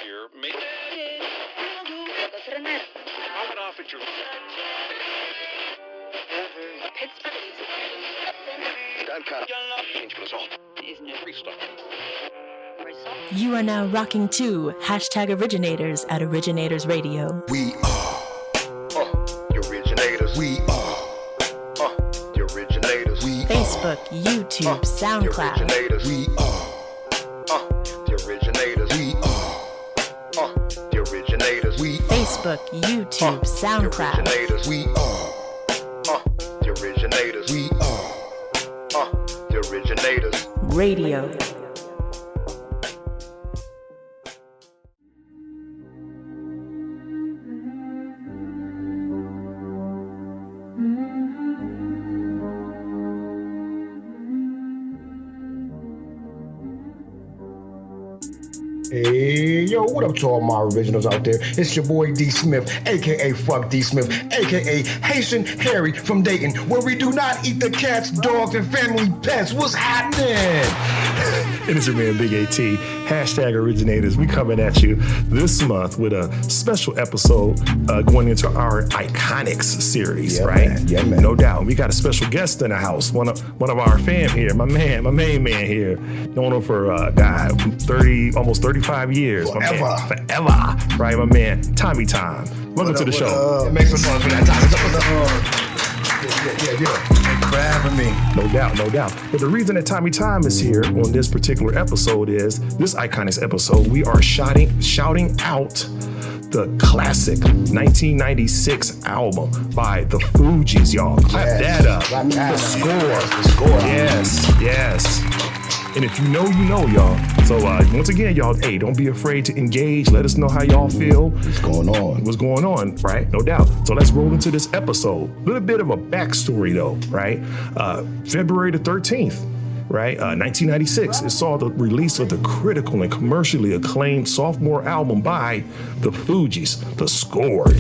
here may knock it off at your You are now rocking to #Originators at Originators Radio. We are the originators. We are the originators. We Facebook, YouTube, SoundCloud. The originators. We are the originators. We are the originators. We Facebook, YouTube, SoundCloud. The originators. We are the originators. We are the originators. Radio. Hey, yo, what up to all my originals out there? It's your boy D Smith, aka Fuck D Smith, aka Haitian Harry from Dayton, where we do not eat the cats, dogs, and family pets. What's happening? And it's your man Big AT, #Originators. We coming at you this month with a special episode going into our ICONIX series, right? Man. Yeah, man. No doubt. We got a special guest in the house, one of our fam here, my main man here, known him for almost 35 years. Forever. Forever. Right, my man, Tommy Time. Welcome to the show. Make some fun for that time. Yeah. Thanks for having me. No doubt. But the reason that Tommy Time is here on this particular episode is this ICONIX episode. We are shouting out the classic 1996 album by the Fugees, y'all. Clap that up. The score. Yes. And if you know, you know, y'all. So once again, y'all, hey, don't be afraid to engage. Let us know how y'all feel. What's going on, right? No doubt. So let's roll into this episode. A little bit of a backstory, though, right? February the 13th, right? 1996, it saw the release of the critical and commercially acclaimed sophomore album by the Fugees, The Score.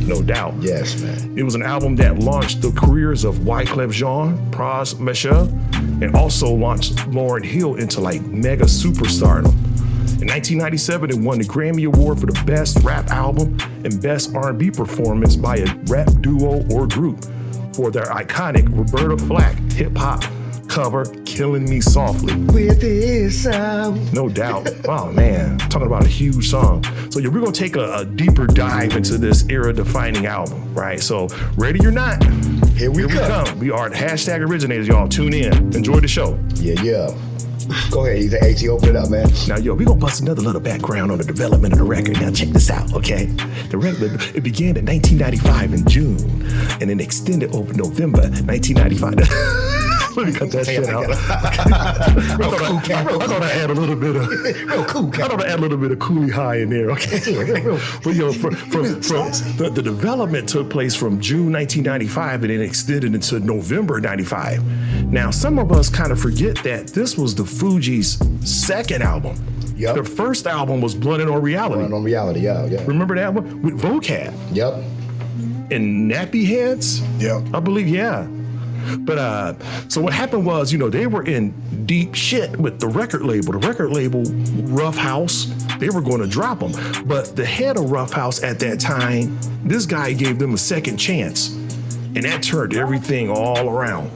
No doubt. Yes, man. It was an album that launched the careers of Wyclef Jean, prodbyjudahjump, and also launched Lauryn Hill into like mega superstardom. In 1997, it won the Grammy Award for the Best Rap Album and Best R&B Performance by a rap duo or group for their iconic Roberta Flack hip-hop cover, Killing Me Softly. With this sound. No doubt. Oh, man. Talking about a huge song. So yeah, we're going to take a deeper dive into this era-defining album, right? So ready or not, Here we come. We are at #Originators, y'all. Tune in. Enjoy the show. Yeah. Go ahead, he's AT, open it up, man. Now, yo, we're going to bust another little background on the development of the record. Now, check this out, okay? The record, it began in 1995 in June, and then extended over November 1995. Let me cut that shit out. I thought I add a little bit of Coolie High in there, okay? But yo, from the development took place from June 1995 and then extended into November 95. Now, some of us kind of forget that this was the Fugees' second album. Yep. Their first album was Blunted on Reality. Yeah. Remember that one? With Vocab. Yep. And Nappy Heads? Yep. I believe, yeah. But so what happened was, they were in deep shit with the record label. The record label, Rough House, they were going to drop them. But the head of Rough House at that time, this guy gave them a second chance. And that turned everything all around.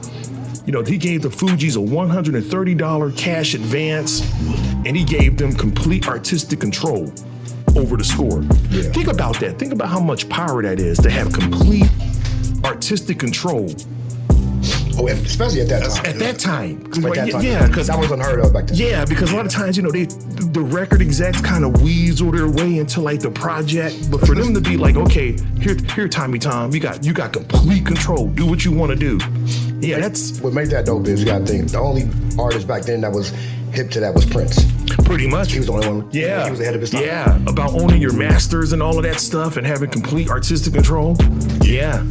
He gave the Fugees a $130 cash advance, and he gave them complete artistic control over the score. Yeah. Think about that. Think about how much power that is to have complete artistic control. Oh, especially at that time. At that time. Yeah, because that was unheard of back then. Yeah, because a lot of times, the record execs kind of weasel their way into like the project, but for them to be like, okay, here, Tommy Tom, you got complete control. Do what you want to do. Yeah, that's what made that dope is you got to think the only artist back then that was hip to that was Prince. Pretty much. He was the only one. Yeah. He was ahead of his time. Yeah, about owning your masters and all of that stuff and having complete artistic control. Yeah.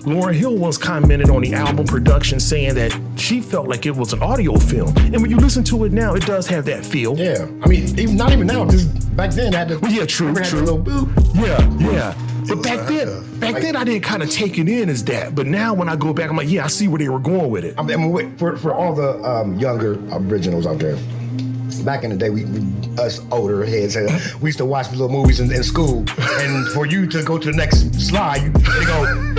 Lauryn Hill once commented on the album production saying that she felt like it was an audio film. And when you listen to it now, it does have that feel. Yeah. I mean, not even now, just back then had the true. Had the little boop. Yeah. But back then I didn't kind of take it in as that. But now when I go back, I'm like, yeah, I see where they were going with it. I mean, for all the younger originals out there, back in the day, we us older heads, we used to watch little movies in school, and for you to go to the next slide, they go.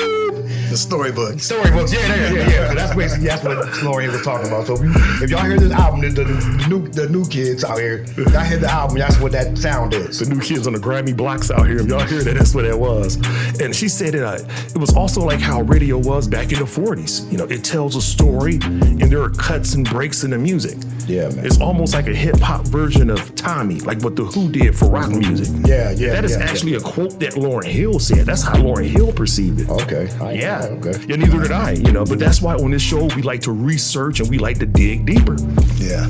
The storybooks. Storybooks, yeah. So that's basically what Lori was talking about. So if y'all hear this album, the new kids out here, y'all hear the album, that's what that sound is. The new kids on the Grammy blocks out here, if y'all hear that, that's what it was. And she said it was also like how radio was back in the 40s. You know, it tells a story, and there are cuts and breaks in the music. Yeah, man. It's almost like a hip hop version of Tommy, like what the Who did for rock music. Yeah. That is actually a quote that Lauryn Hill said. That's how Lauryn Hill perceived it. Okay. Yeah. Okay. Yeah, neither did I, you know, but that's why on this show we like to research and we like to dig deeper. Yeah.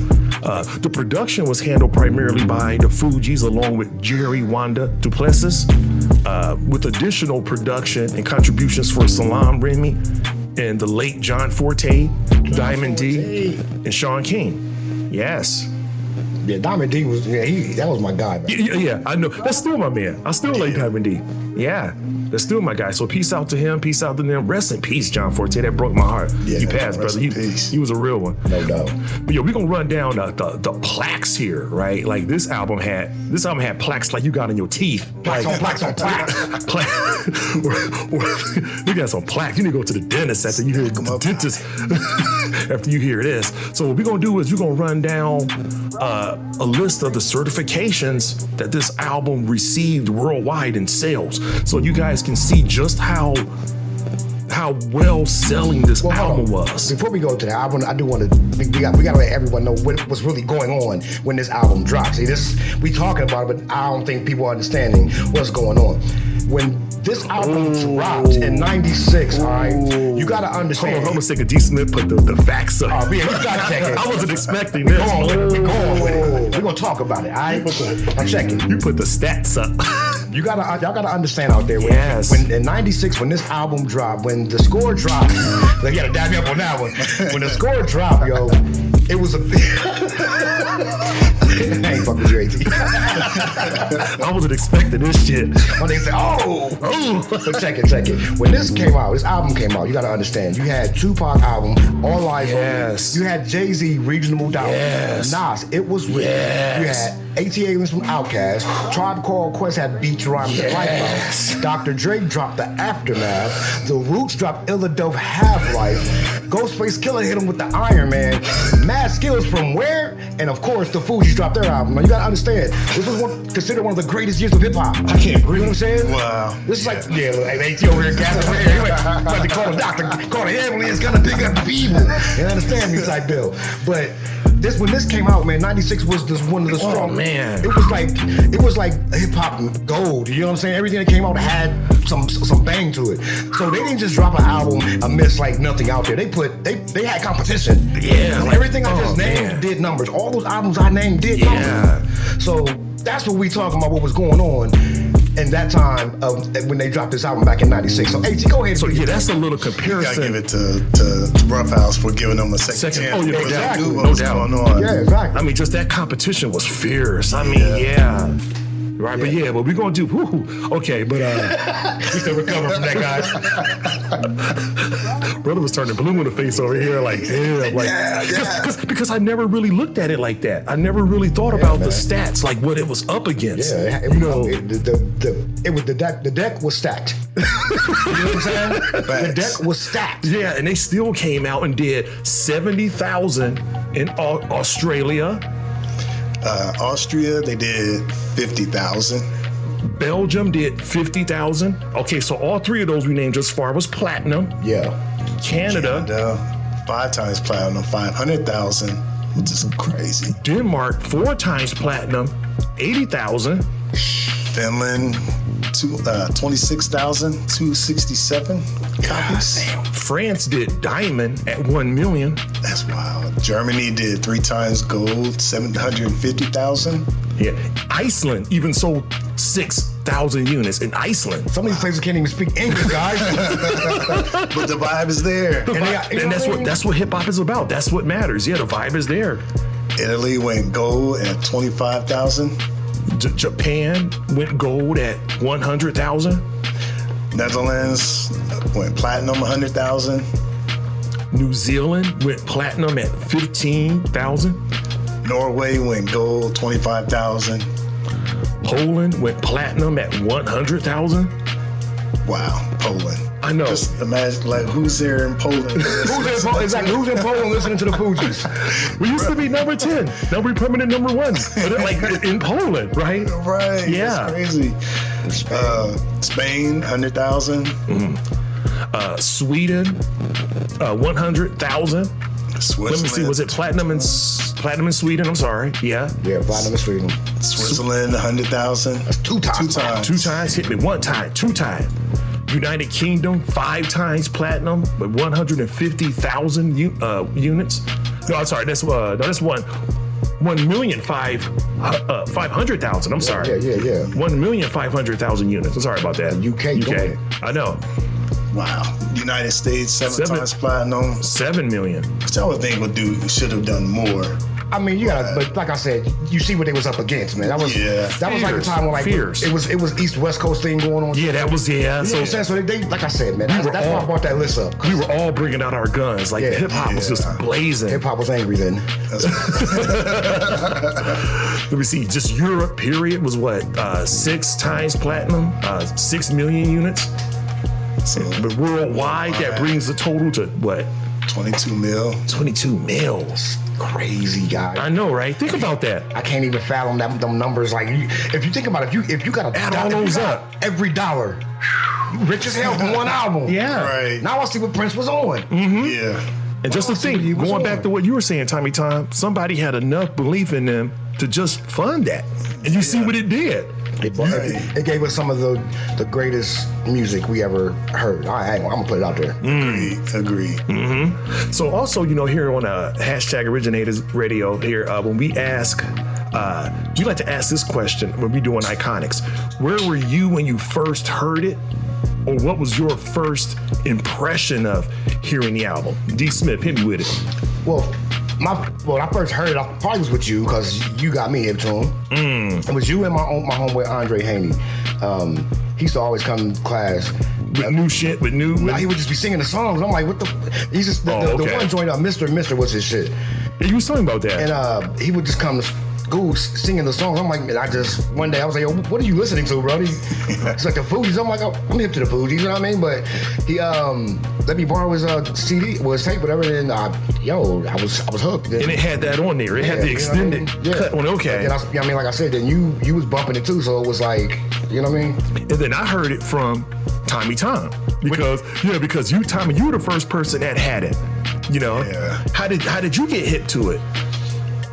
The production was handled primarily by the Fugees along with Jerry Wanda Duplessis, with additional production and contributions for Salaam Remi and the late John Forte, Diamond D, and Sean King. Yes. Yeah, Diamond D was that was my guy, man. Yeah, I know. That's still my man. I still like Diamond D. Yeah, that's still my guy. So peace out to him. Peace out to them. Rest in peace, John Forte. That broke my heart. Yeah, you passed, brother. He was a real one. No doubt. But yo, we're gonna run down the plaques here, right? Like this album had plaques like you got in your teeth. Plaques on plaques. We got some plaques. You need to go to the dentist after you hear the dentist. After you hear this. So what we're gonna do is we're gonna run down a list of the certifications that this album received worldwide in sales, so you guys can see just how well selling this album was. Before we go to the album, I do want to we got to let everyone know what's really going on when this album drops. See, we talking about it, but I don't think people are understanding what's going on. When this album dropped in '96, all right, you got to understand. Hold on, I'm gonna take a D. Smith put the facts up. Yeah, you got to check it. I wasn't expecting this. We're going with it. We're gonna talk about it. All right, I'm checking. You put the stats up. Y'all gotta understand out there. When in '96, when this album dropped, when the score dropped, you gotta dab me up on that one. When the score dropped, yo, it was I ain't fucking with you, AT. I wasn't expecting this shit. When they say, so check it. When this album came out, you gotta understand. You had Tupac album, All Eyes on Me. You had Jay-Z, Reasonable Doubt. Nas, It Was Real. You had AT from Outkast. Tribe Called Quest had Beats, Rhymes, and Life. Dr. Dre dropped The Aftermath. The Roots dropped Illa Dope, Half-Life. Ghostface Killer hit him with the Iron Man. Mad Skills from Where? And of course, the Fugees dropped their album. Now you gotta understand, this was considered one of the greatest years of hip hop. I can't breathe. You know what I'm saying? Wow. This is like, AT over here, gas over here. Like to call the doctor, call the ambulance, gonna pick up the people. You understand me type bill. But when this came out, man, '96 was just one of the strong. Oh man, it was like hip hop gold. You know what I'm saying? Everything that came out had some bang to it. So they didn't just drop an album amidst like nothing out there. They had competition. Yeah, everything I just named did numbers. All those albums I named did numbers. So that's what we talking about. What was going on in that time when they dropped this album back in '96. So AT, go ahead. So yeah, that's a little comparison. You gotta give it to Rough House for giving them a second chance. Oh yeah, exactly. No doubt. Going on. Yeah, exactly. I mean, just that competition was fierce. I mean, yeah. Right, but but we're gonna do okay, but we still recover from that, guys. Brother was turning blue in the face over here, like damn, like because I never really looked at it like that. I never really thought about the stats, like what it was up against. Yeah, the deck was stacked. You know what I'm saying? The deck was stacked. Yeah, and they still came out and did 70,000 in Australia. Austria, they did 50,000. Belgium did 50,000. Okay, so all three of those we named just far was platinum. Yeah. Canada 5 times platinum, 500,000, which is crazy. Denmark 4 times platinum, 80,000. Finland 26,267 copies. France did diamond at 1 million. That's wild. Germany did 3 times gold, 750,000. Yeah, Iceland even sold 6,000 units in Iceland. Some of these places can't even speak English, guys. But the vibe is there. And that's what hip hop is about. That's what matters. Yeah, the vibe is there. Italy went gold at 25,000. Japan went gold at 100,000. Netherlands went platinum 100,000. New Zealand went platinum at 15,000. Norway went gold, 25,000. Poland went platinum at 100,000. Wow, Poland. I know. Just imagine, like, who's there in Poland? Who's in Poland listening to the Fugees? We used to be number 10. Now we're permanent number 1. Like in Poland, right? Right. Yeah. That's crazy. Spain, 100,000. Sweden, 100,000. Let me see. Was it platinum in Sweden? I'm sorry. Yeah. Yeah, platinum in Sweden. Switzerland, 100,000. That's 2 times. 2 times. 2 times. Hit me 1 time. 2 times. United Kingdom, 5 times platinum with 150,000 units. No, I'm sorry. That's 1,500,000. I'm sorry. Yeah. 1,500,000 units. I'm sorry about that. UK. I know. Wow. United States, 7 times platinum. 7 million. Which I would think should have done more. I mean, you gotta, but like I said, you see what they was up against, man. That was like a time when like Fierce. it was East-West Coast thing going on. Yeah, that was You know what I'm saying? So they like I said, man, that's why I brought that list up. We were all bringing out our guns. Like hip hop was just blazing. Hip hop was angry then. Let me see. Just Europe, period, was what 6 times platinum, 6 million units. So, but worldwide, that brings the total to what? 22 mil. 22 mils. Crazy, guy. I know, right? Think about that. I can't even fathom them numbers. Like, if you think about it, if you got to add all those up, every dollar, you rich as hell from one album. Yeah. Right. Now I see what Prince was on. Mm-hmm. Yeah. And just to think, going back to what you were saying, Tommy Tom, somebody had enough belief in them to just fund that. And you see what it did. It gave us some of the greatest music we ever heard. I'm gonna put it out there. Agree. Mm-hmm. So also, here on hashtag Originators Radio here, when we ask, we like to ask this question when we doing ICONIX. Where were you when you first heard it? Or what was your first impression of hearing the album? D. Smith, hit me with it. Well, when I first heard it, I probably was with you because you got me hip to him. It was you and my homeboy Andre Haney. He used to always come to class with new shit, with new. He would just be singing the songs. I'm like, what the? He's just the one joint up. Mr. was his shit. Yeah, you was talking about that. And he would just come to school singing the songs. I'm like, man, one day I was like, yo, what are you listening to, bro? It's like the Fugees. I'm like, I'm hip to the Fugees, you know what I mean? But he let me borrow his CD, his tape, whatever, and I was hooked. And it had that on there. It had the extended cut on. Okay. And like I said, then you was bumping it too, so it was like, you know what I mean? And then I heard it from Tommy Tom because you, Tommy, you were the first person that had it. Yeah. How did you get hip to it?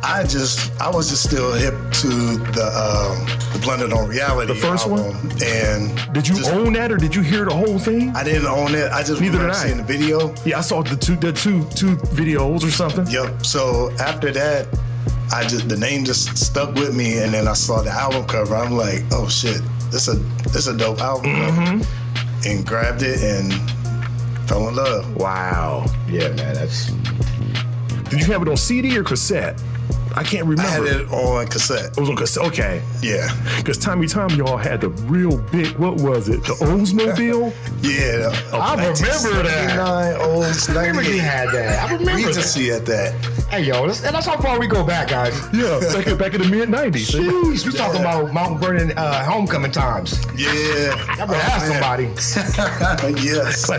I was just still hip to the Blended on Reality. The first album. one? And did you own that or did you hear the whole thing? I didn't own it. I just remember seeing the video. Yeah, I saw the two videos or something. Yep. So after that, the name just stuck with me, and then I saw the album cover. I'm like, oh shit, this a dope album cover. And grabbed it and fell in love. Wow. Yeah, man, Did you have it on CD or cassette? I can't remember. I had it on cassette. It was on cassette. Okay. Yeah. Because Tommy Tom, y'all had the real big. What was it? The Oldsmobile. Yeah. I remember that. I remember he had that. I remember Regency at that. Hey yo, that's how far we go back, guys. Yeah, back in the mid '90s. Jeez, we talking about Mount Vernon homecoming times. Yeah. I better ask somebody. Yes.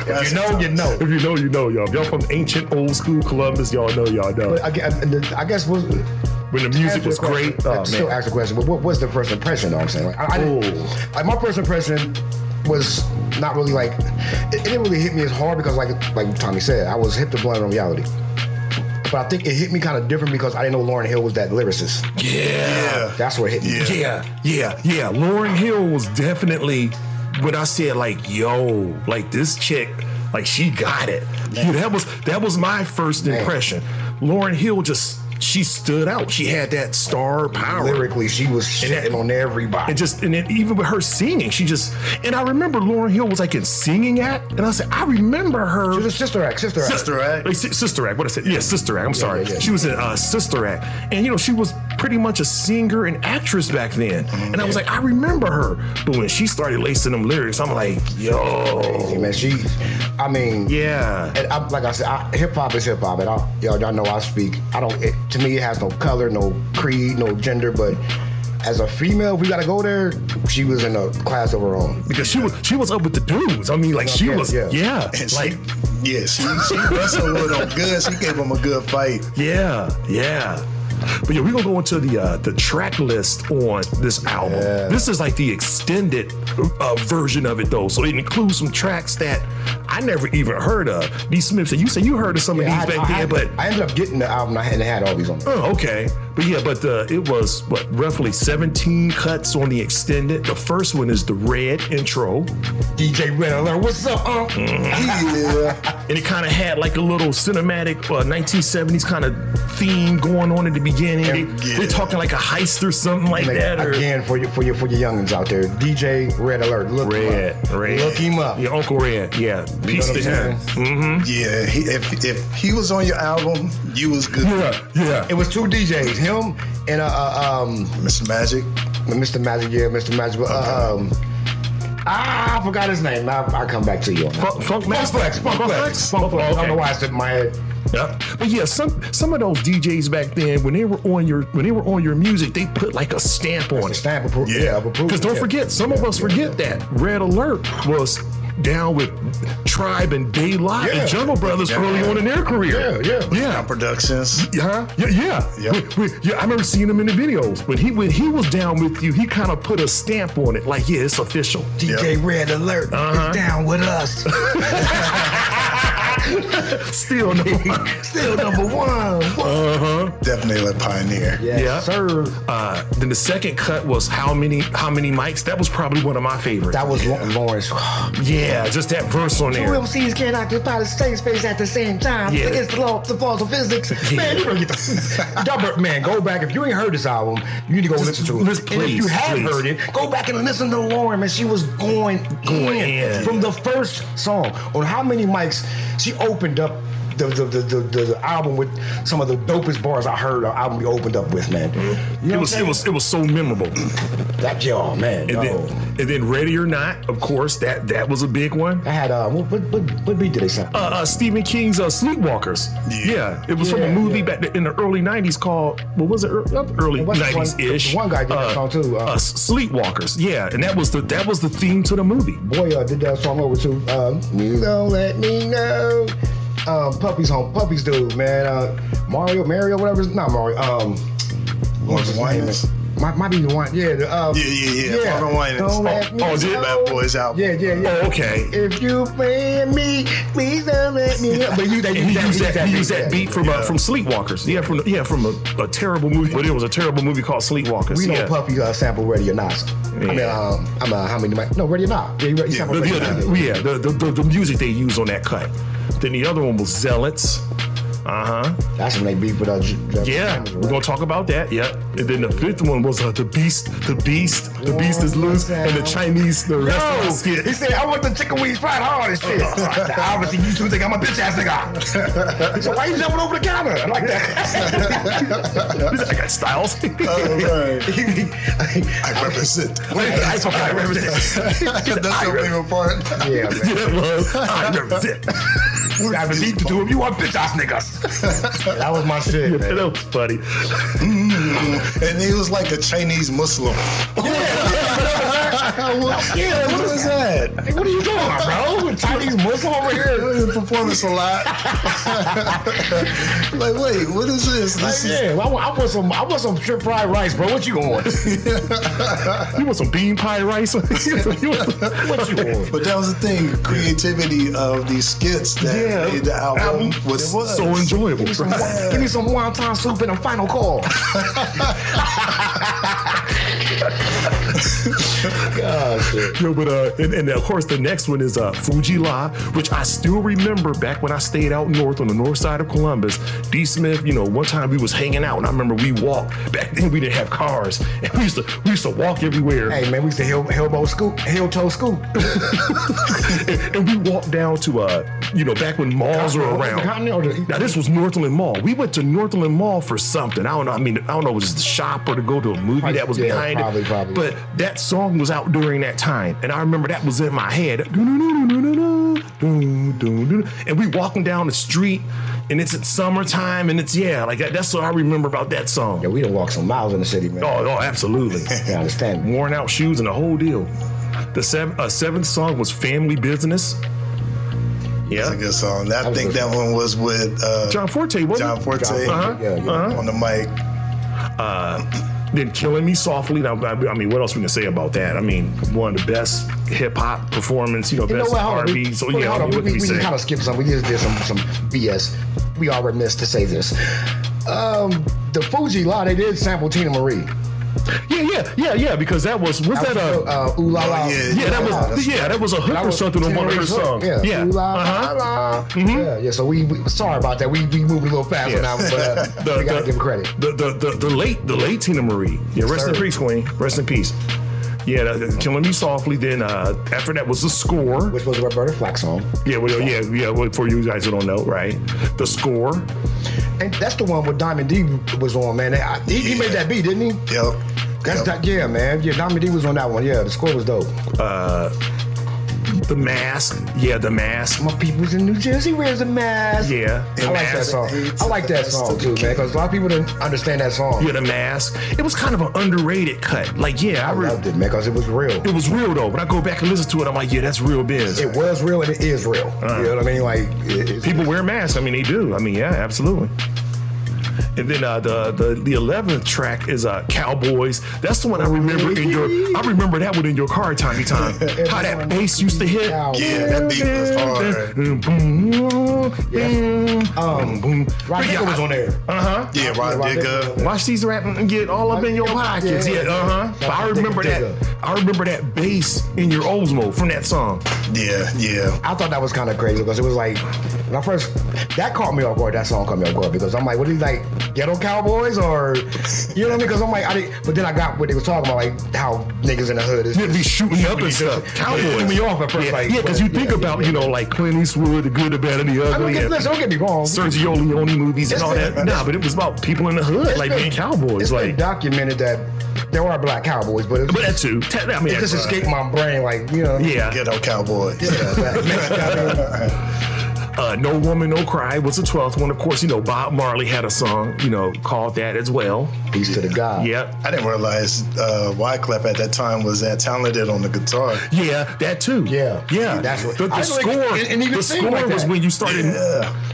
If you know, you know. If you know, you know, y'all. If y'all from ancient, old school Columbus, y'all know. But I guess when the music was great. Still ask the question, but what was the first impression? Know what I'm saying? Like my first impression was not really like it didn't really hit me as hard because like Tommy said, I was hip to Blended on Reality. But I think it hit me kind of different because I didn't know Lauryn Hill was that lyricist. Yeah. That's where it hit me. Yeah. Lauryn Hill was definitely when I said like, yo, like this chick, like she got it. Yeah, that was my first impression. Lauryn Hill she stood out. She had that star power. Lyrically, she was shitting on everybody. And then even with her singing, and I remember Lauryn Hill was like in singing act, and I said, I remember her. She was a Sister Act. Like, Sister Act, what I said? Yeah, Sister Act. I'm sorry. Yeah. She was in Sister Act. And she was pretty much a singer and actress back then. And I was like, I remember her. But when she started lacing them lyrics, I'm like, yo. Crazy, man. I mean, yeah. And like I said, hip hop is hip hop, and y'all know I speak. To me, it has no color, no creed, no gender, but as a female, if we gotta go there, she was in a class of her own. Because she was up with the dudes. I mean, like she was, yeah. And like, she wrestled with them good. She gave them a good fight. yeah. But yeah, we're gonna go into the track list on this album. Yeah. This is like the extended version of it though. So it includes some tracks that I never even heard of. D. Smith said, you said you heard of some of these back then, but I ended up getting the album. I hadn't had all these on there. oh, okay. But yeah, it was roughly 17 cuts on the extended. The first one is the Red intro. DJ Red Alert, what's up, Yeah. And it kind of had like a little cinematic 1970s kind of theme going on at the beginning. They're talking like a heist or something like that. Or, again, for your youngins out there, DJ Red Alert, look him up. Red. Look him up. Your Uncle Red, yeah. Peace to him. Yeah, if he was on your album, you was good. Yeah. It was two DJs, him and Mr. Magic. Mr. Magic, yeah, Mr. Magic. I forgot his name. I'll come back to you on that. Funk Flex. I don't know why I said in my head. Yeah, but yeah, some of those DJs back then, when they were on your music, they put like a stamp on A it. stamp of approval. Yeah. of approval. Because don't forget, some of us forget that Red Alert was down with Tribe and De La and Jungle Brothers early on in their career. Yeah. Productions. Yeah. Yep. I remember seeing him in the videos. When he was down with you, he kind of put a stamp on it, like, yeah, it's official. DJ Red Alert is down with us. Still number one. Definitely a pioneer. Yes, sir. Then the second cut was how many mics? That was probably one of my favorites. That was Lawrence. Yeah, just that verse on Two there. MCs can't occupy the same space at the same time. Yeah. Against the laws of physics. Yeah. Man, you better get the... Man, go back. If you ain't heard this album, you need to go listen to it. And if you have heard it, go back and listen to Lauren, man. She was going in from the first song. On how many mics she opened up the album with some of the dopest bars I heard our album be opened up with, man. You know It was so memorable. That man. And then Ready or Not, of course, that was a big one. I had what beat did they sound? Stephen King's Sleepwalkers. Yeah, it was from a movie back in the early '90s called, what was it? Early '90s-ish. One guy did that song too. Sleepwalkers. Yeah, and that was the theme to the movie. Boy did that song over too. You don't let me know. Puppies dude, man. Mario, whatever. Not Mario. What's his name? Might be the one. Yeah. Marvin Winans. Bad Boys album. Yeah. Oh, okay. If you play me, please don't let me know. But He used that beat from Sleepwalkers. Yeah, from a terrible movie. But it was a terrible movie called Sleepwalkers. We know Puppy sample Ready or Not. Yeah. How many? No, Ready or Not. Yeah, he sampled Ready or Not. The music they used on that cut. Then the other one was Zealots. That's when they beat with we're gonna talk about that. Yeah. And then the fifth one was the Beast. The Beast is loose, and the Chinese restaurant skit. He said, "I want the chicken wings fried hard and shit." Obviously, you two think I'm a bitch ass nigga. He said, "Why you jumping over the counter?" I like that. I got styles. I represent. I represent. That's your favorite part. Yeah, man. I represent. I represent the two of you are bitch ass niggas. That was my shit, man. That was funny. And he was like a Chinese Muslim. What is that? Hey, what are you doing, bro? Chinese Muslim over here? Performance a lot. Like, wait, what is this? I want some shrimp fried rice, bro. What you want? You want some bean pie rice? What you want? But that was the thing, creativity of these skits that made the album what it was. So enjoyable. Give me some wonton soup and a final call. Shit. Yo, but and of course the next one is Fuji La, which I still remember back when I stayed out north on the north side of Columbus. D. Smith, you know, one time we was hanging out, and I remember we walked. Back then we didn't have cars, and we used to walk everywhere. Hey man, we used to heel toe scoop. and we walked down to you know, back when malls were around. Now this was Northland Mall. We went to Northland Mall for something. I don't know. I mean, I don't know, it was the shop or to go to a movie that was behind it. Probably. But that song was out during that time, and I remember that was in my head. And we walking down the street, and it's in summertime, and it's like that's what I remember about that song. Yeah, we done walked some miles in the city, man. Oh, absolutely. I understand. Man. Worn out shoes and the whole deal. The seventh song was Family Business. Yeah, that's a good song. I think that one was with John Forte, wasn't John Forte. Uh-huh. On the mic. Then Killing Me Softly. Now, I mean, what else we can say about that? I mean, one of the best hip hop performance, you know, best R&B. So hold on. what can we say? We kind of skipped some. We just did some BS. We are remiss to say this. The Fuji La, they did sample Tina Marie. Yeah, because that was Ooh La La. That was a hook or something on one of her songs. Ooh La La. Yeah. So we sorry about that. We moved a little fast on that one, but we gotta give credit. The late Tina Marie. Yeah, rest in peace, Queen. Rest in peace. Yeah, Killing Me Softly. Then after that was The Score, which was a Roberta Flack song. Yeah. For you guys who don't know, right? The Score. And that's the one where Diamond D was on, man. He made that beat, didn't he? Yep. Yeah, man. Yeah, Diamond D was on that one. Yeah, the score was dope. The Mask. Yeah, The Mask. My people's in New Jersey wears a mask. Yeah. I like that song. I like that song too, man, because a lot of people didn't understand that song. Yeah, The Mask. It was kind of an underrated cut. Like, I loved it, man, because it was real. It was real, though. When I go back and listen to it, I'm like, yeah, that's real biz. It was real and it is real. You know what I mean? Like, people wear masks. I mean, they do. I mean, yeah, absolutely. And then the 11th track is Cowboys. That's the one I remember I remember that one in your car, Tommy Time. How that bass used to hit. Yeah, that beat was hard. Rod Digger was on there. Yeah, Rod Digger. Watch these rap and get all up in your pockets. But I remember that. I remember that bass in your Oldsmo from that song. Yeah. I thought that was kind of crazy because it was like when I first that caught me off guard. That song caught me off guard because I'm like, what are you like? Ghetto Cowboys or you know what I mean? Because I'm like, but then I got what they was talking about, like how niggas in the hood is be shooting up and stuff. Cowboys threw me off at first. Because you think about like Clint Eastwood, the good, the bad, and the ugly. Don't get me wrong. Sergio Leone movies and all that. Nah, but it was about people in the hood, like being cowboys. It's been documented that there are black cowboys, but that too. I mean, it just escaped my brain, like you know. Yeah, Ghetto Cowboy. No Woman, No Cry was the 12th one. Of course, you know, Bob Marley had a song, you know, called that as well. Peace to the God. Yep. I didn't realize Wyclef at that time was that talented on the guitar. Yeah, that too. Yeah. That's what the score. The score like was when you started.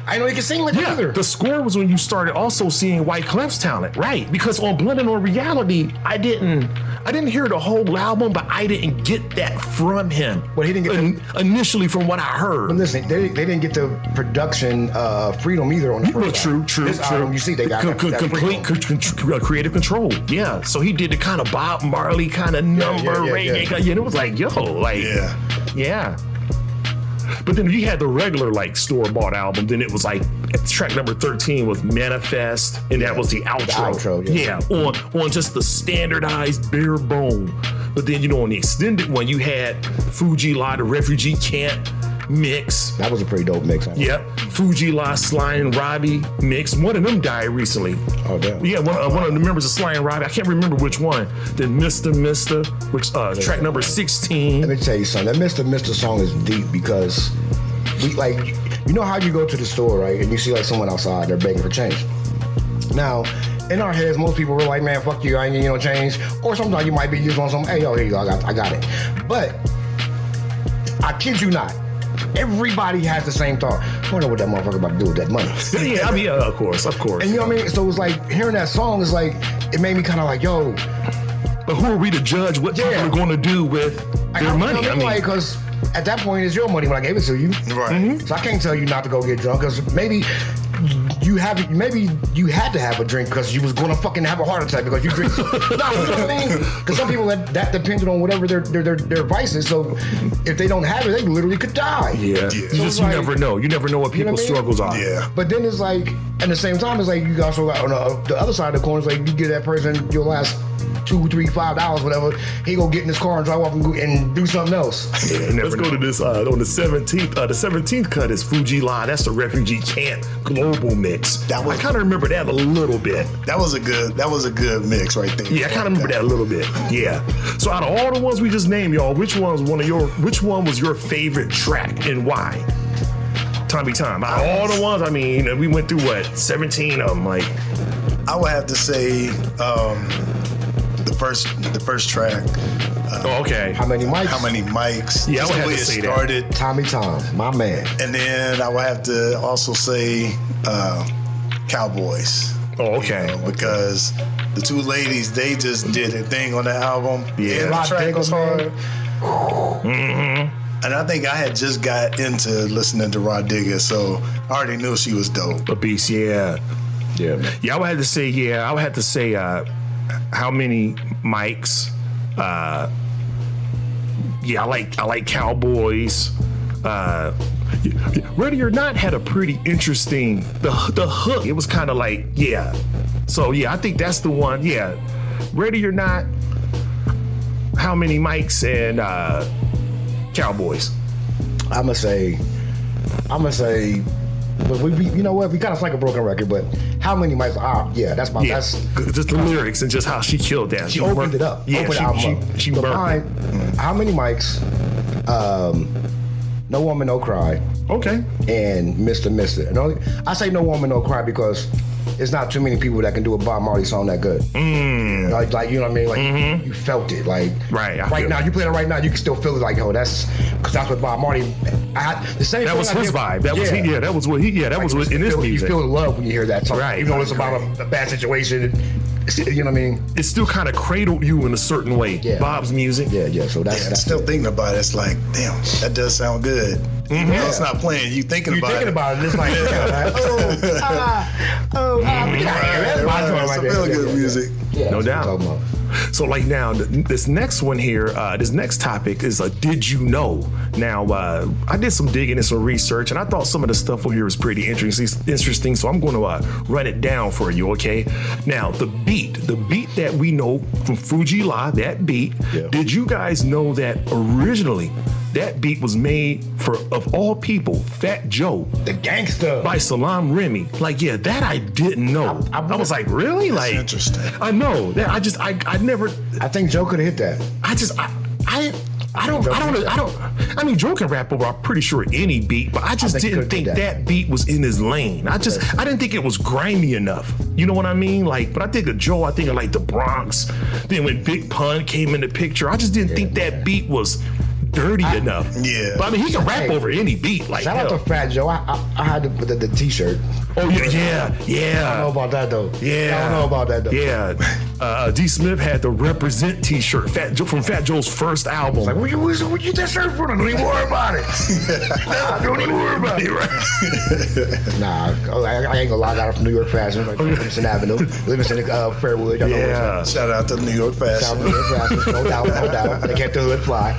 I know he can sing like that either. The score was when you started also seeing Wyclef's talent, right? Because on Blending on Reality, I didn't hear the whole album, but I didn't get that from him. Well, he didn't get initially from what I heard. But listen, they didn't get the production freedom either on the first album. True. Album, you see, they got complete creative control. Yeah, so he did the kind of Bob Marley kind of number, reggae. And it was like, yeah. But then you had the regular like store-bought album. Then it was like track number 13 was Manifest, and that was the outro. On just the standardized bare bone. But then on the extended one, you had Fuji La, the Refugee Camp mix. That was a pretty dope mix. Yep. Fuji La, Sly and Robbie mix. One of them died recently. Oh damn. Yeah, one of the members of Sly and Robbie. I can't remember which one. Then Mr. which track number 16. Let me tell you something. That Mr. song is deep because we like, you know how you go to the store, right, and you see like someone outside, they're begging for change. Now, in our heads, most people were like, man, fuck you, I ain't getting no change. Or sometimes you might be just on some, hey, yo, here you go, I got it. But I kid you not, everybody has the same thought. I wonder what that motherfucker about to do with that money. Yeah, I mean, of course. And you know what I mean? So it was like, hearing that song is like, it made me kind of like, yo. But who are we to judge what people are going to do with their money? I mean, because at that point, it's your money when I gave it to you. Right. So I can't tell you not to go get drunk, because maybe you had to have a drink because you was going to fucking have a heart attack because you drink. No, you know what I mean? Because some people that depends on whatever their vice is. So if they don't have it, they literally could die. Yeah. You never know. You never know what people's struggles are. Yeah. But then it's like, at the same time, it's like you also got on the other side of the coin. It's like you give that person your last $2, $3, $5, whatever. He go get in his car and drive off and do something else. Yeah, let's go to this on the 17th. The 17th cut is Fugees. That's the refugee camp global mix. I kind of remember that a little bit. That was a good mix right there. Yeah, I kind of remember that a little bit. Yeah. So out of all the ones we just named, y'all, which one was your favorite track and why? Time. Out of all the ones, I mean, we went through 17 of them. Like, I would have to say the first track. Okay. How many mics? Yeah, I would have to say started. that. Tommy Tom, my man. And then I would have to also say Cowboys. Oh, okay. Because the two ladies, they just did a thing on the album. Yeah. And the track was hard. Mm-hmm. And I think I had just got into listening to Rod Digger, so I already knew she was dope. A beast, yeah. Yeah. Yeah, I would have to say, how many mics? Yeah, I like Cowboys. Ready or Not had a pretty interesting the hook. It was kind of like, yeah. So yeah, I think that's the one. Yeah, Ready or Not. How many mics and Cowboys? I'ma say, but we you know what? We kind of like a broken record, but how many mics? Yeah, that's just the lyrics and just how she killed that. She opened it up. Yeah, opened the album up. She but burned mine, how many mics? No Woman, No Cry. Okay. And Mr. And I say No Woman, No Cry because there's not too many people that can do a Bob Marley song that good. Like you know what I mean? Like you felt it. Like right now, you play it right now, you can still feel it. Like that's what Bob Marley. The same. That was his vibe. That was that was what he. Yeah, that was what in his music. You feel the love when you hear that song. Right. Even though it's about a bad situation. You know what I mean? It still kind of cradled you in a certain way. Yeah. Bob's music. Yeah. So that's still thinking about it. It's like, damn, that does sound good. Mm-hmm. Yeah. It's not playing. You thinking about it. It's like, get out of here. That's my song right there. It's really good music. Yeah, no doubt. So like now, this next one here, this next topic is did you know? Now, I did some digging and some research, and I thought some of the stuff on here was pretty interesting. So I'm going to run it down for you, okay? Now, the beat that we know from Fugees, that beat. Yeah. Did you guys know that originally that beat was made for, of all people, Fat Joe, the gangster, by Salaam Remi? Like, yeah, that I didn't know. I was like, really? That's like, interesting. I know that. I never. I think Joe could have hit that. I mean, Joe can rap over, I'm pretty sure, any beat, but I didn't think that beat was in his lane. I didn't think it was grimy enough. You know what I mean? Like, but I think of Joe, I think of like the Bronx. Then when Big Pun came in the picture, I just didn't think that beat was dirty enough. Yeah. But I mean, he can rap over any beat. Like, shout out to Fat Joe. I had the t-shirt. Oh, yeah. I don't know about that, though. Yeah. I don't know about that, though. Yeah. D. Smith had the Represent t-shirt from Fat Joe's first album. It's like, where you get that shirt from? Don't even worry about it. Don't even worry about it. Right? Nah, I ain't gonna lie. I got it from New York Fashion, like Livingston Avenue, Livingston Fairwood. Yeah. Shout out to New York Fashion. Shout out to New York Fashion. No doubt. They kept the hood fly.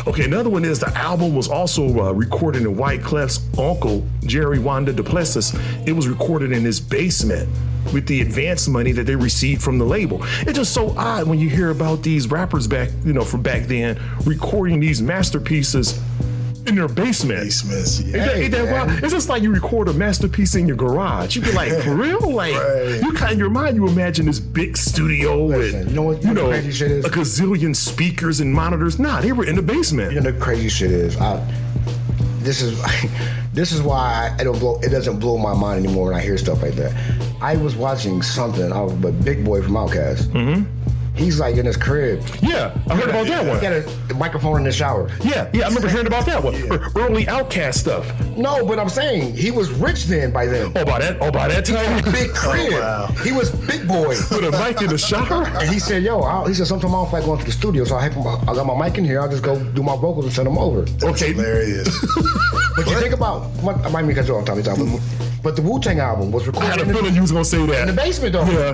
Okay, another one is the album was also recorded in Wyclef's uncle, Jerry Wanda Duplessis. It was recorded in his basement with the advance money that they received from the label. It's just so odd when you hear about these rappers from back then recording these masterpieces in their basement. Ain't that wild? It's just like you record a masterpiece in your garage. You be like, for real? Like, you kind of, in your mind, you imagine this big studio with, you know what the crazy shit is? A gazillion speakers and monitors. Nah, they were in the basement. You know the crazy shit is, this is why it doesn't blow my mind anymore when I hear stuff like that. I was watching something, but Big Boy from Outkast. Mm-hmm. He's like in his crib. Yeah, I heard about that one. He got a microphone in the shower. Yeah, I remember hearing about that one. Early Outkast stuff. No, but I'm saying he was rich then by then. Oh, by that time? Big crib. Oh, wow. He was Big Boy. With a mic in the shower? And he said, sometimes I don't feel like going to the studio, so I got my mic in here, I'll just go do my vocals and send them over. That's hilarious. But you think about, I might make a joke on Tommy. But the Wu-Tang album was I recorded had a feeling you was gonna say that. in the basement, though. Yeah.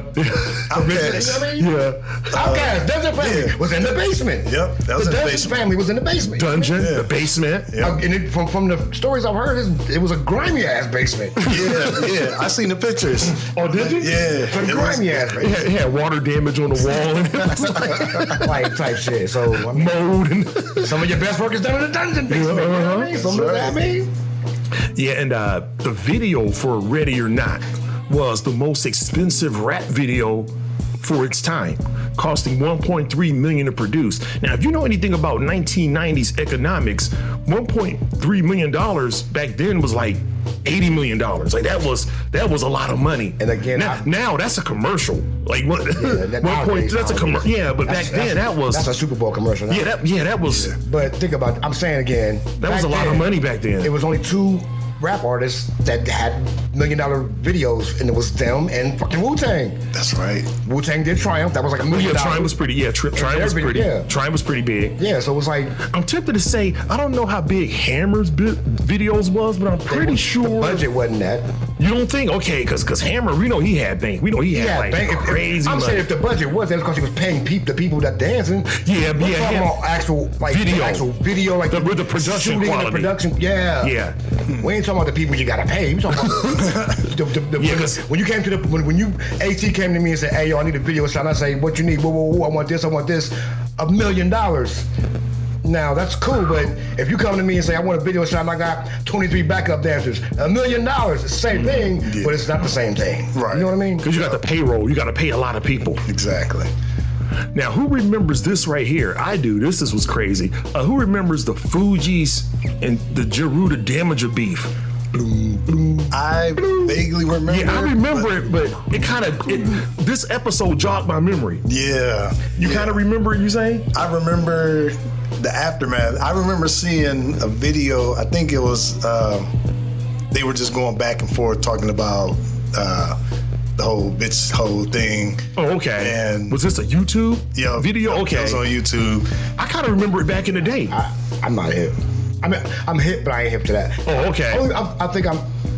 Outkast. You know what I mean? Yeah. Outkast, Dungeon Family was in the basement. Yep, that was the in the Dungeon basement. Family was in the basement. Dungeon, the basement. Yep. And from the stories I've heard, it was a grimy ass basement. Yeah. I seen the pictures. Oh, did you? Yeah. Some it was- grimy ass basement. It had water damage on the wall and it was Like type shit. So I mean, mold and some of your best work is done in the dungeon basement. You know what I mean? Some of that, I mean. yeah, and the video for Ready or Not was the most expensive rap video for its time, costing $1.3 million to produce. Now, if you know anything about 1990s economics, $1.3 million back then was like $80 million. Like that was a lot of money. And again, now that's a commercial. Like what? Nowadays, That's a commercial. Yeah, but back then that was that's a Super Bowl commercial. Now. that was But think about it. I'm saying again. that was a lot of money back then. It was only 2 rap artists that had $1 million videos, and it was them and fucking Wu-Tang. That's right. Wu-Tang did Triumph. That was like $1 million. Yeah, Triumph was pretty. Yeah, Triumph was pretty. Yeah. Triumph was pretty big. Yeah, so it was like I'm tempted to say I don't know how big Hammer's videos was, but I'm pretty the sure. budget wasn't that. You don't think? Okay, because Hammer, we know he had bank. We know he had Yeah, like bank, crazy I'm money. saying if the budget was, that's because he was paying the people that dancing. Yeah, We're yeah, talking yeah. about actual like Video. actual video, like With the production shooting and quality. the production. Yeah, Yeah. We ain't talking about the people you gotta pay. We talking about Yeah, 'cause- when you came to when you AT came to me and said, "Hey, yo, I need a video shot." And I say, "What you need? Whoa, I want this. I want this. $1 million." Now that's cool, but if you come to me and say I want a video shot and I got 23 backup dancers, $1 million, it's the same thing, but it's not the same thing. Right. You know what I mean? Because you got the payroll, you got to pay a lot of people. Exactly. Now, who remembers this right here? I do. This was crazy. Who remembers the Fugees and the Jeruda Damager beef? I vaguely remember. Yeah, I remember it, but it kind of this episode jogged my memory. Yeah. You kind of remember it, you say? I remember the aftermath. I remember seeing a video. I think it was they were just going back and forth talking about the whole bitch whole thing. Oh, okay. And was this a YouTube video? It Okay. was on YouTube. I kind of remember it back in the day. I'm not hip. I mean, I'm hip, but I ain't hip to that. Oh, okay.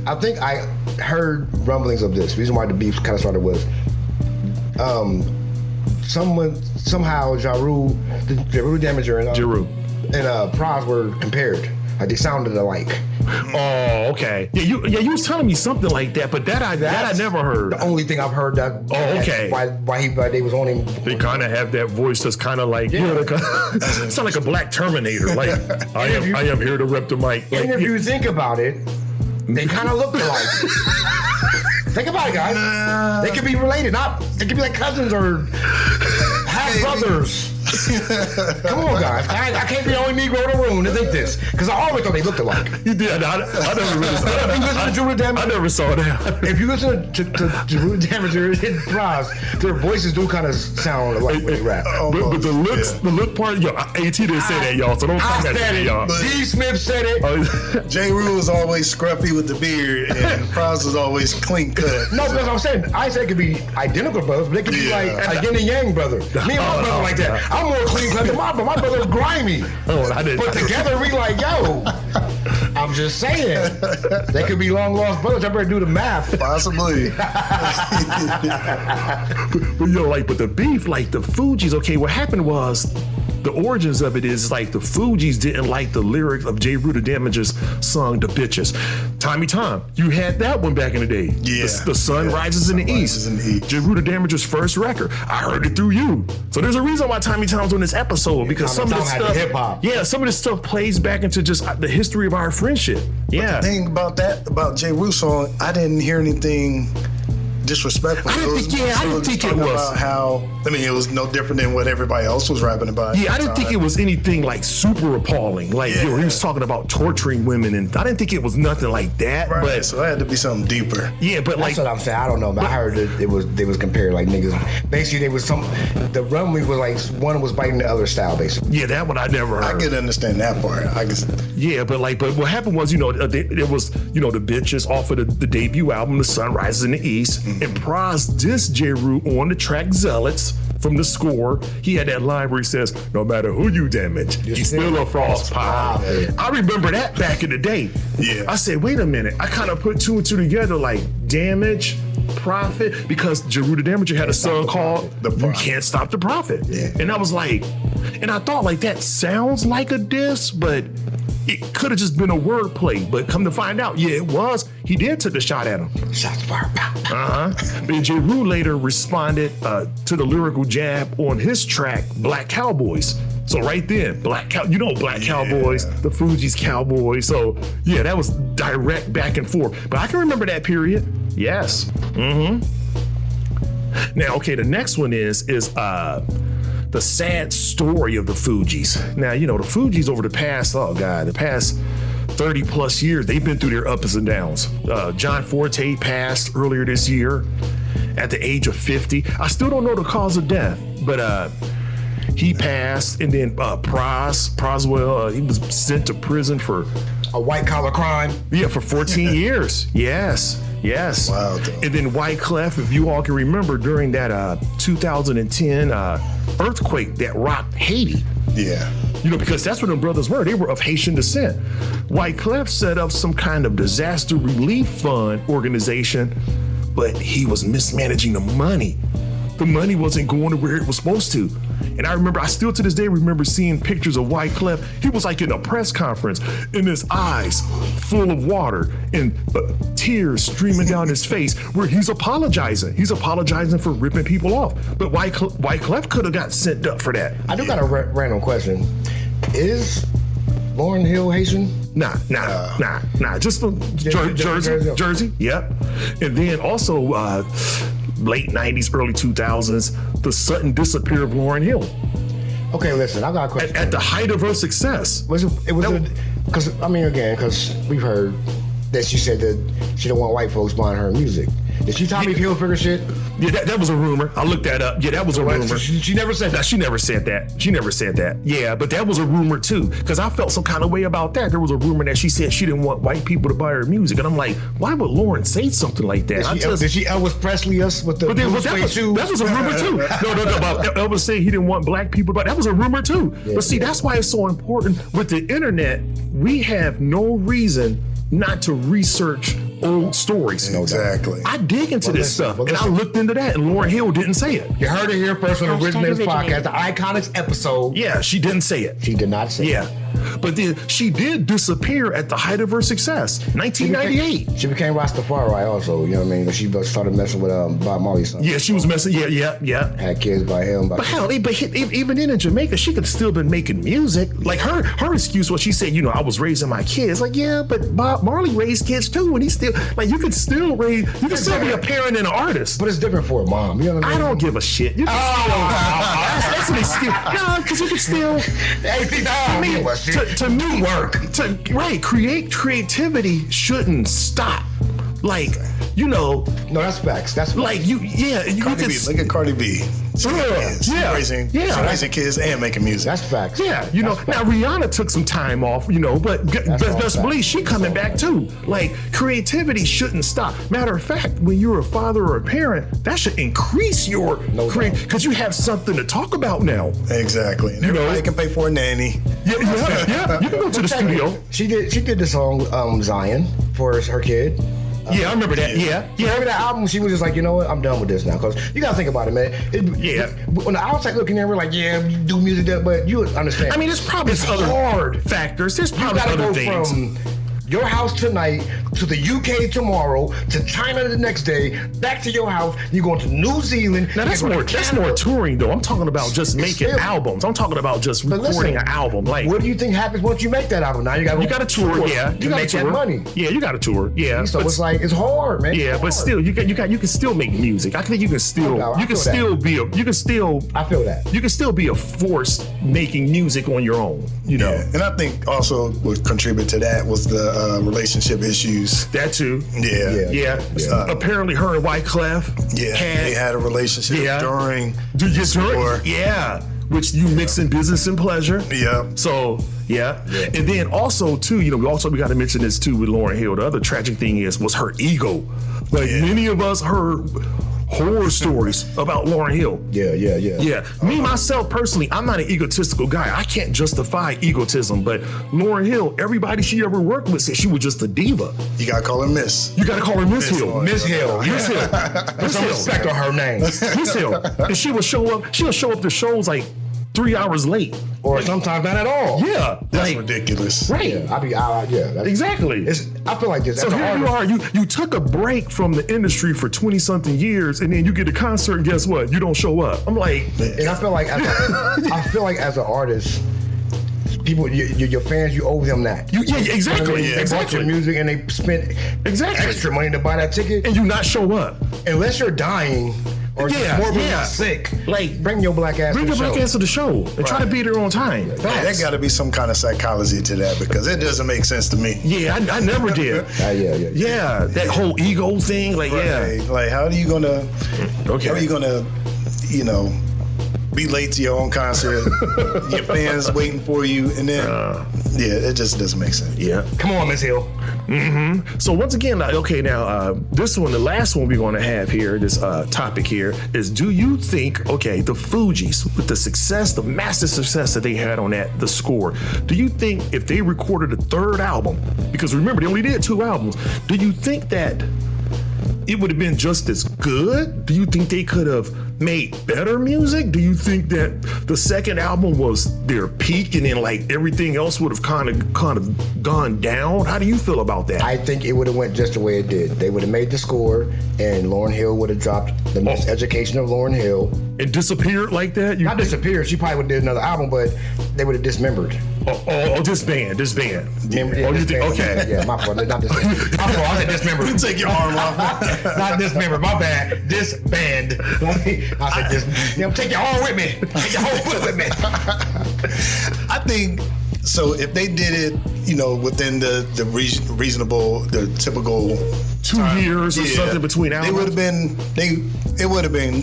I think I heard rumblings of this. The reason why the beef kind of started was, somehow the Jeru Damager and Praz were compared. Like they sounded alike. Oh, okay. Yeah, you was telling me something like that, but that I never heard. The only thing I've heard that. Oh, okay. Why they was on him. They kind of have that voice that's kind of like, sound like a black Terminator. Like, I am here to rep the mic. Like, And if you think about it, they kind of look alike. Think about it, guys. They could be related. They could be like cousins or half brothers. Come on, guys. I can't be the only Negro in the room to think this. Because I always thought they looked alike. you did. I never really saw that. If you listen to Jeru Damager, I never saw that. if you listen to Jeru Damager and Praz, their voices do kind of sound alike when they rap. But the lip part, AT didn't say that, y'all. So don't I come at said me, it. y'all. D. Smith said it. J. Rue was always scruffy with the beard, and Praz was always clean cut. No, because I'm saying, I said it could be identical brothers, but they could be like a yin and yang brother. Me and my brother like that. I'm more clean cut than my brother. My brother's grimy. Oh, I didn't. But together we like, yo. I'm just saying. They could be long lost brothers. I better do the math. Possibly. But the beef, like the Fugees, okay, what happened was, the origins of it is like the Fugees didn't like the lyrics of Jeru Damager's song, The Bitches. Tommy Tom, you had that one back in the day. Yeah. The Sun Rises in the East. Jeru Damager's first record. I heard it through you. So there's a reason why Tommy Tom's on this episode, because Tommy some of Tom this had the stuff, hip-hop. yeah, some of this stuff plays back into just the history of our friendship. Yeah. The thing about J. Rue song, I didn't hear anything disrespectful. I didn't think it was. About how, it was no different than what everybody else was rapping about. Yeah, I didn't think it was anything like super appalling. Like, he was talking about torturing women, and I didn't think it was nothing like that. Right, But so it had to be something deeper. yeah, but That's what I'm saying. I don't know, but I heard that they was compared like niggas. Basically, the rumblings was like one was biting the other style, basically. yeah, that one I never heard. I could understand that part. Yeah, but what happened was, it was, the bitches off of the debut album, The Sun Rises in the East, and Praz dissed Jeru on the track Zealots from the score. He had that line where he says, "No matter who you damage, you still a false prophet." I remember that back in the day. Yeah. I said, wait a minute. I kind of put two and two together, like damage, prophet, because Jeru the Damager had a song called "You Can't Stop the Prophet." Yeah. And I was like, and I thought like that sounds like a diss, but it could have just been a wordplay. But come to find out, yeah, it was. He did take a shot at him. Shots fired. But Jeru later responded to the lyrical jab on his track, Black Cowboys. So right then, Black Cowboys, the Fugees Cowboys. So yeah, that was direct back and forth. But I can remember that period. Yes. Now, okay, the next one is the sad story of the Fugees. Now, you know, the Fugees over the past 30 plus years, they've been through their ups and downs. John Forte passed earlier this year at the age of 50. I still don't know the cause of death, but he passed. And then Proswell, he was sent to prison for A white collar crime. Yeah, for 14 years. Yes. Wow. And then Wyclef, if you all can remember, during that 2010 earthquake that rocked Haiti. Yeah. You know, because that's what them brothers were. They were of Haitian descent. Wyclef set up some kind of disaster relief fund organization, but he was mismanaging the money. The money wasn't going to where it was supposed to. And I still to this day remember seeing pictures of Wyclef. He was like in a press conference and his eyes full of water and tears streaming down his face where he's apologizing. He's apologizing for ripping people off. But Wyclef could have got sent up for that. I do got a random question. Is Lauryn Hill Haitian? Nah. Just from Jersey. Yep. And then also late 90s, early 2000s, the sudden disappear of Lauryn Hill. Okay, listen, I got a question. At the height of her success. Because we've heard that she said that she don't want white folks buying her music. Did she Tommy Hilfiger shit? Yeah, that was a rumor. I looked that up. Yeah, that was a rumor. She never said that. She never said that. Yeah, but that was a rumor too, because I felt some kind of way about that. There was a rumor that she said she didn't want white people to buy her music, and I'm like, why would Lauren say something like that? Did she Elvis Presley us with the shoes? That was a rumor too. No. About Elvis saying he didn't want black people, but that was a rumor too. Yeah, but see, that's why it's so important with the internet. We have no reason not to research old stories. Exactly. I dig into this stuff, and I looked into that, and Lauryn Hill didn't say it. You heard it here first on the Originators Podcast, the ICONIX episode. Yeah, she didn't say it. She did not say it. Yeah. But then she did disappear at the height of her success, 1998. She became Rastafari also, you know what I mean? She started messing with Bob Marley's son. Yeah, she was messing, yeah. Had kids by him. But hell, even then in Jamaica, she could still been making music. Like her excuse was, she said, I was raising my kids. Like, yeah, but Bob Marley raised kids too, and he still, like, you can still be a parent and an artist. But it's different for a mom, you know what I mean? I don't give a shit. You can that's an excuse. No, because you can still. To me, creativity shouldn't stop. Like, No, that's facts. That's facts. Like Look at Cardi B. She's raising kids and making music. That's facts. Yeah, now Rihanna took some time off, but best believe she coming back too. Like, creativity shouldn't stop. Matter of fact, when you're a father or a parent, that should increase your creativity, because you have something to talk about now. Exactly. And everybody can pay for a nanny. Yeah. You can go to the studio. She did the song Zion for her kid. Yeah, I remember that. Yeah. Remember that album? She was just like, you know what? I'm done with this now. Because you got to think about it, man. On the outside looking in, we're like, yeah, you do music, but you understand. I mean, there's probably other hard factors. There's probably other things. From your house tonight to the UK tomorrow to China the next day, back to your house. You're going to New Zealand. Now that's more touring though. I'm talking about just making albums. I'm talking about just recording an album. Like, what do you think happens once you make that album? Now you got to tour. Yeah, you got to make that money. Yeah, you got to tour. Yeah, so it's like it's hard, man. Yeah, but still, you can still make music. I think you can still I feel that. You can still be a force making music on your own. Yeah. And I think also what contributed to that was the relationship issues. That too. Yeah. Apparently, her and Wyclef. They had a relationship during tour. Yeah. Which you mix in business and pleasure. Yeah. So, yeah. And then also, too, we got to mention this, too, with Lauryn Hill. The other tragic thing was her ego. Like, many of us, her horror stories about Lauryn Hill. Yeah. Me, myself, personally, I'm not an egotistical guy. I can't justify egotism, but Lauryn Hill, everybody she ever worked with said she was just a diva. You gotta call her Miss. You gotta call her Miss Hill. Miss Hill. Miss Hill. Put some respect on her name. Miss Hill. And she'll show up to shows like 3 hours late. Or sometimes not at all. Yeah. That's ridiculous. Right. Exactly. I feel like this. So as an here you artist, are, you took a break from the industry for 20 something years, and then you get a concert, and guess what? You don't show up. I'm like, and I feel like as an artist, people, your fans, you owe them that. Exactly. They bought your music and they spent extra money to buy that ticket, and you not show up unless you're dying or morbidly sick. Like, bring your black ass. Bring your black ass to the show and try to be there on time. There got to be some kind of psychology to that because it doesn't make sense to me. Yeah, I never did. Yeah, that whole ego thing. Like, like how are you gonna? Okay. How are you gonna? Be late to your own concert. Your fans waiting for you, and then it just doesn't make sense. Yeah. Come on, Miss Hill. Mm-hmm. So once again, this one, the last one we're going to have here, this topic here is: do you think, the Fugees, with the success, the massive success that they had on the score, do you think if they recorded a third album, because remember they only did 2 albums, do you think that it would have been just as good? Do you think they could have made better music? Do you think that the second album was their peak and then like everything else would have kind of gone down? How do you feel about that? I think it would have went just the way it did. They would have made the score and Lauryn Hill would have dropped the Miseducation of Lauryn Hill. And disappeared like that? Not disappeared. She probably would have did another album, but they would have dismembered. This band. Okay. Yeah, my fault. Not dismembered. My fault. I said dismembered. Take your arm off. Not dismembered. My bad. Disband. I said this. Take your arm with me. Take your whole foot with me. I think so. If they did it, within the reasonable, the typical 2 years or something between albums, it would have been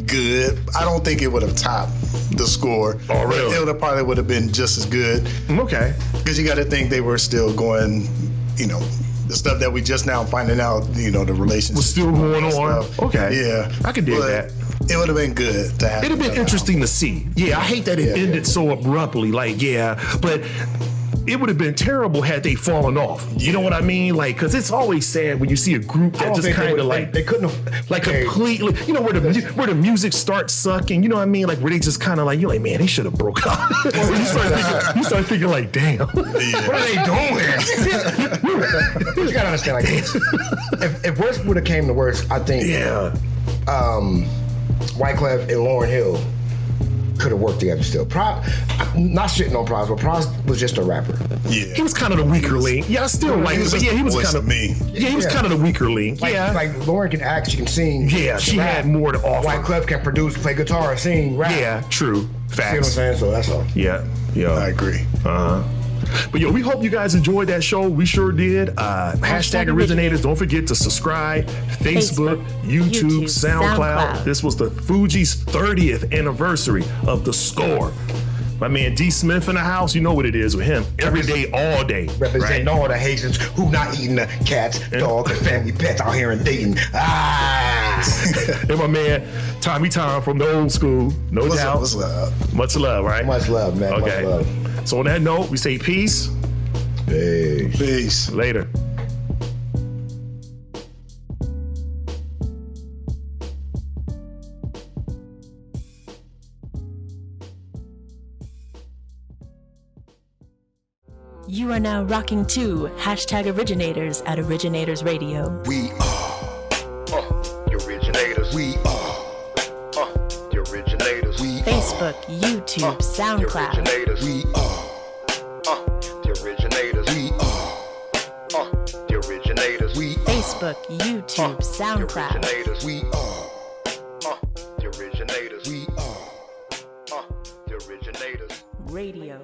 good. I don't think it would have topped the score. Oh, really? It probably would have been just as good. Okay. Because you got to think they were still going, the stuff that we just now finding out, the relationship was still going on. Stuff. Okay. Yeah. I could dig that. It would have been good to have. It'd have been interesting to see. Yeah, I hate that it ended so abruptly. But it would have been terrible had they fallen off. You know what I mean? Because it's always sad when you see a group that just kind of they couldn't have completely, where the music starts sucking. You know what I mean? Where they just kind of you're like, man, they should have broke up. you start thinking like, damn, what are they doing? You gotta understand, if worse would have came to worse, I think Wyclef and Lauryn Hill could have worked together still. Not shitting on Pros, but Pros was just a rapper. Yeah. He was kind of the weaker link. Yeah, I still like it, but he was kind of me. Yeah, he was kind of the weaker link. Like Lauryn can act, she can sing. Yeah, she had more to offer. Wyclef can produce, play guitar, sing, rap. Yeah, true. Facts. See what I'm saying? So that's all. Yeah. I agree. But we hope you guys enjoyed that show. We sure did. Hashtag Originators. Don't forget to subscribe. Facebook, YouTube, SoundCloud. This was the Fugees' 30th anniversary of the score. My man D Smith in the house, you know what it is with him. Every day, all day. Representing all the Haitians who not eating the cats, dogs, and family pets out here in Dayton. And my man Tommy Tom from the old school. No doubt. What's love? Much love, right? Much love, man. Okay. Much love. So on that note, we say peace. Peace. Later. You are now rocking to #Originators at Originators Radio. We are the originators. We are the originators. We Facebook, YouTube, SoundCloud. The originators. We are the originators. We are the originators. We Facebook, YouTube, SoundCloud. The originators. We are the originators. We are the originators. Radio.